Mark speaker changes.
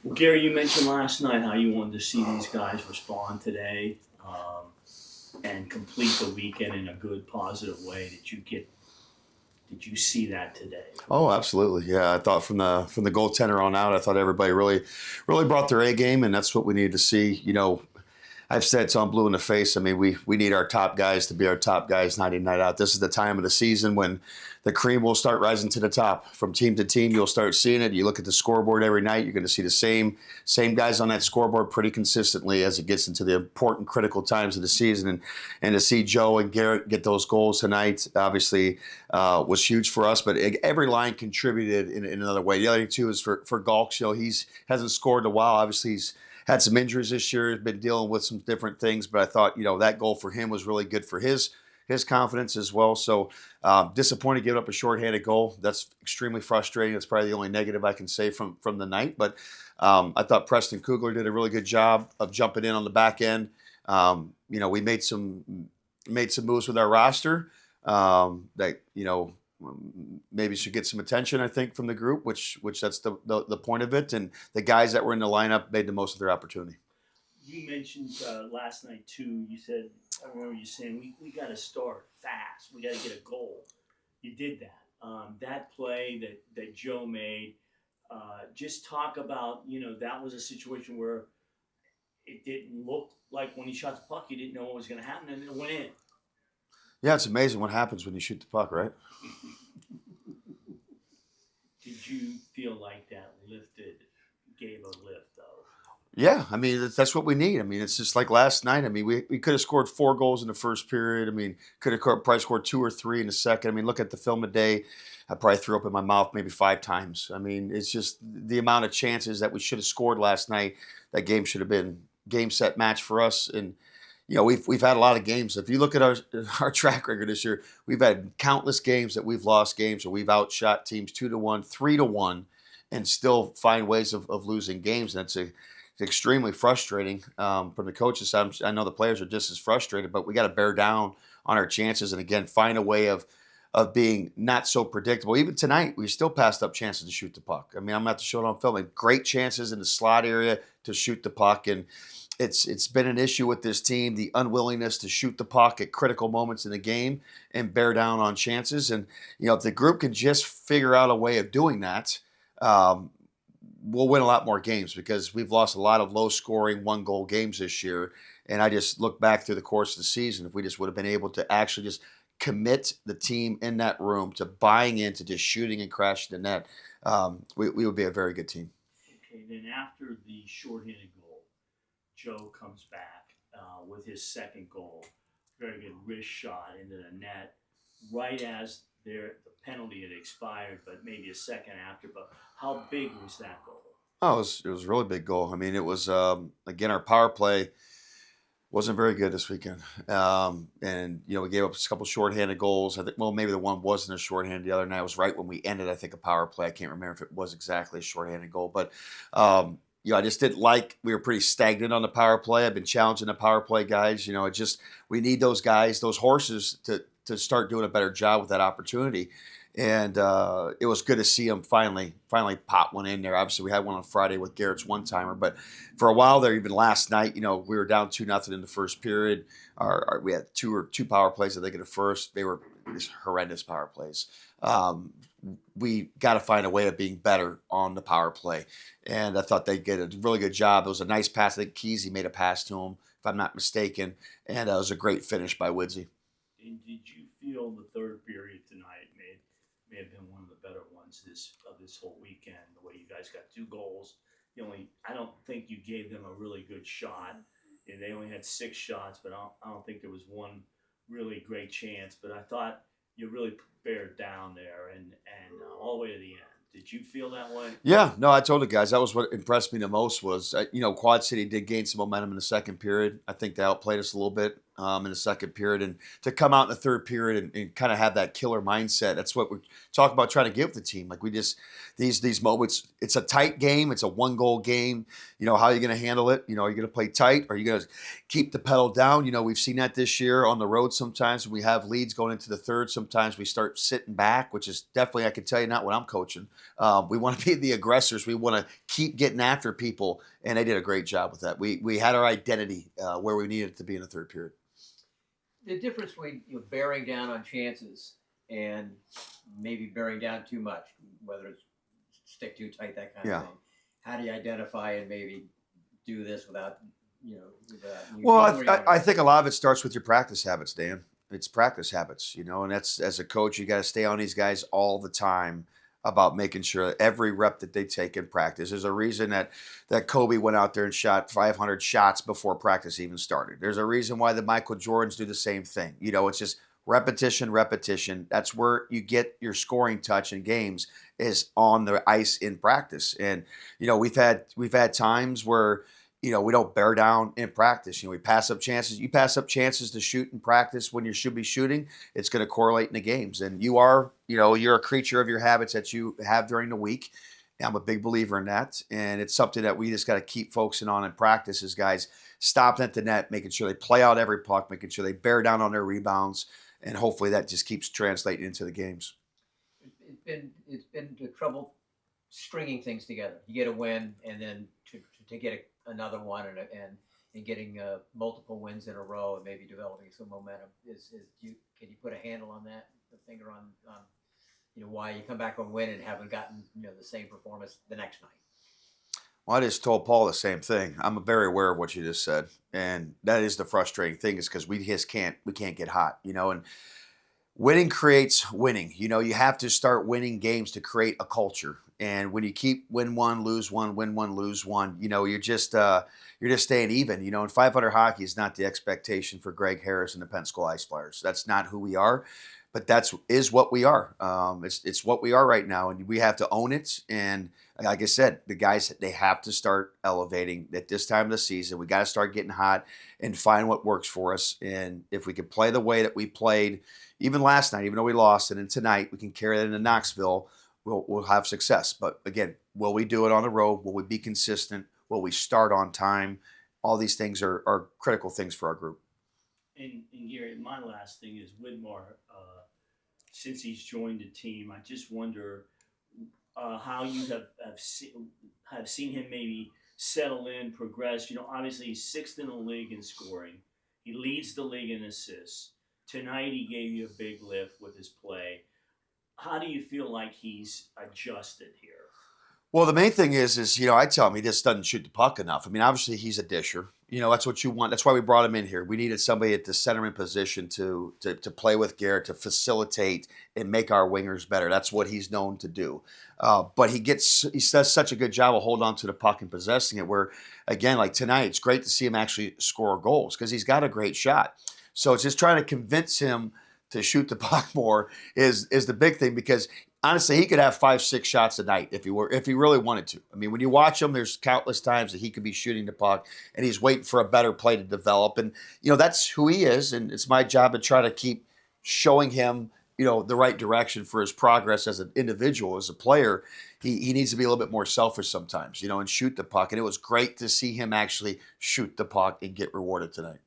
Speaker 1: Well, Gary, you mentioned last night how you wanted to see these guys respond today and complete the weekend in a good, positive way. Did you see that today from the
Speaker 2: Oh,
Speaker 1: kid?
Speaker 2: absolutely. Yeah, I thought from the goaltender on out, I thought everybody really brought their A game, and that's what we needed to see. I've said till I'm blue in the face. I mean, we need our top guys to be our top guys night in, night out. This is the time of the season when the cream will start rising to the top. From team to team, you'll start seeing it. You look at the scoreboard every night, you're going to see the same guys on that scoreboard pretty consistently as it gets into the important, critical times of the season. And to see Joe and Garrett get those goals tonight, obviously, was huge for us. But every line contributed in another way. The other thing too is for Galks. He's hasn't scored in a while. Obviously, he's had some injuries this year, has been dealing with some different things, but I thought, that goal for him was really good for his confidence as well. So disappointed giving up a shorthanded goal. That's extremely frustrating. That's probably the only negative I can say from the night. But I thought Preston Kugler did a really good job of jumping in on the back end. We made some moves with our roster that maybe should get some attention, I think, from the group, which that's the point of it. And the guys that were in the lineup made the most of their opportunity.
Speaker 1: You mentioned last night too. You said I remember you saying we got to start fast. We got to get a goal. You did that. That play that Joe made. Just talk about that was a situation where it didn't look like when he shot the puck, you didn't know what was going to happen, and it went in.
Speaker 2: Yeah, it's amazing what happens when you shoot the puck, right?
Speaker 1: Did you feel like that gave a lift though?
Speaker 2: Yeah, I mean that's what we need. I mean it's just like last night. I mean we could have scored 4 goals in the first period. I mean could have probably scored 2 or 3 in the second. I mean look at the film today. I probably threw up in my mouth maybe 5 times. I mean it's just the amount of chances that we should have scored last night. That game should have been game set match for us. And we've had a lot of games. If you look at our track record this year, we've had countless games that we've lost games or we've outshot teams 2-1, 3-1, and still find ways of losing games. And it's extremely frustrating from the coaches side. I know the players are just as frustrated, but we got to bear down on our chances and again find a way of being not so predictable. Even tonight, we still passed up chances to shoot the puck. I mean, I'm going to have to show it on film. Like, great chances in the slot area to shoot the puck, and it's been an issue with this team, the unwillingness to shoot the puck at critical moments in the game and bear down on chances. And if the group can just figure out a way of doing that, um, we'll win a lot more games because we've lost a lot of low-scoring one-goal games this year. And I just look back through the course of the season, if we just would have been able to actually just commit the team in that room to buying into just shooting and crashing the net, we would be a very good team.
Speaker 1: Okay, then after the shorthanded goal, Joe comes back with his second goal. Very good wrist shot into the net, right as the penalty had expired, but maybe a second after. But how big was that goal?
Speaker 2: Oh, it was a really big goal. I mean, it was again our power play wasn't very good this weekend, and we gave up a couple shorthanded goals. I think maybe the one wasn't a shorthanded. The other night was right when we ended. I think a power play. I can't remember if it was exactly a shorthanded goal, but I just didn't like. We were pretty stagnant on the power play. I've been challenging the power play guys. We need those guys, those horses, to start doing a better job with that opportunity. And it was good to see him finally pop one in there. Obviously, we had one on Friday with Garrett's one timer, but for a while there, even last night, we were down 2-0 in the first period. We had two power plays. I think in the first, they were these horrendous power plays. We got to find a way of being better on the power play, and I thought they did a really good job. It was a nice pass. I think Kesey made a pass to him, if I'm not mistaken, and it was a great finish by Woodsy.
Speaker 1: And did you feel the third period tonight may have been one of the better ones this whole weekend? The way you guys got 2 goals. I don't think you gave them a really good shot. And they only had 6 shots, but I don't think there was one really great chance. But I thought you really bared down there and all the way to the end. Did you feel that way?
Speaker 2: Yeah, no, I told the guys that was what impressed me the most was, Quad City did gain some momentum in the second period. I think they outplayed us a little bit. in the second period, and to come out in the third period and kind of have that killer mindset. That's what we're talking about trying to give the team. Like we just these moments. It's a tight game. It's a 1-goal game. You know, how are you going to handle it? You know, are you going to play tight? Are you going to keep the pedal down? You know, we've seen that this year on the road. Sometimes when we have leads going into the third, sometimes we start sitting back, which is definitely, I can tell you, not what I'm coaching. We want to be the aggressors. We want to keep getting after people, and they did a great job with that. We had our identity where we needed it to be in the third period.
Speaker 3: The difference between bearing down on chances and maybe bearing down too much, whether it's stick too tight, that kind of thing. How do you identify and maybe do this without,
Speaker 2: Well, I think a lot of it starts with your practice habits, Dan. It's practice habits, and that's, as a coach, you got to stay on these guys all the time about making sure that every rep that they take in practice. There's a reason that Kobe went out there and shot 500 shots before practice even started. There's a reason why the Michael Jordans do the same thing. It's just repetition, repetition. That's where you get your scoring touch in games, is on the ice in practice. And we've had times where we don't bear down in practice. We pass up chances. You pass up chances to shoot in practice when you should be shooting, it's going to correlate in the games. And you're a creature of your habits that you have during the week. I'm a big believer in that. And it's something that we just got to keep focusing on in practice, is guys stopping at the net, making sure they play out every puck, making sure they bear down on their rebounds. And hopefully that just keeps translating into the games.
Speaker 3: It's been the trouble stringing things together. You get a win, and then to get another one, and getting multiple wins in a row, and maybe developing some momentum. Can you put a handle on that? The finger on why you come back and win and haven't gotten the same performance the next night?
Speaker 2: Well, I just told Paul the same thing. I'm very aware of what you just said, and that is the frustrating thing, is because we can't get hot, and winning creates winning. You have to start winning games to create a culture. And when you keep win one, lose one, win one, lose one, you're just staying even. And 500 hockey is not the expectation for Greg Harris and the Pensacola Ice Flyers. That's not who we are, but is what we are. It's what we are right now, and we have to own it. And like I said, the guys, they have to start elevating at this time of the season. We got to start getting hot and find what works for us. And if we can play the way that we played, even last night, even though we lost, and then tonight we can carry that into Knoxville, we'll have success. But again, will we do it on the road? Will we be consistent? Will we start on time? All these things are critical things for our group.
Speaker 1: And Gary, my last thing is Widmar. Since he's joined the team, I just wonder how you have seen him maybe settle in, progress. Obviously he's 6th in the league in scoring. He leads the league in assists. Tonight he gave you a big lift with his play. How do you feel like he's adjusted here?
Speaker 2: Well, the main thing is I tell him he just doesn't shoot the puck enough. I mean, obviously he's a disher. That's what you want. That's why we brought him in here. We needed somebody at the centerman position to play with Garrett, to facilitate and make our wingers better. That's what he's known to do. But he does such a good job of holding on to the puck and possessing it, where, again, like tonight, it's great to see him actually score goals because he's got a great shot. So it's just trying to convince him to shoot the puck more is the big thing, because honestly, he could have 5-6 shots a night if he really wanted to. I mean, when you watch him, there's countless times that he could be shooting the puck and he's waiting for a better play to develop. And, that's who he is. And it's my job to try to keep showing him, the right direction for his progress as an individual, as a player. He needs to be a little bit more selfish sometimes, and shoot the puck. And it was great to see him actually shoot the puck and get rewarded tonight.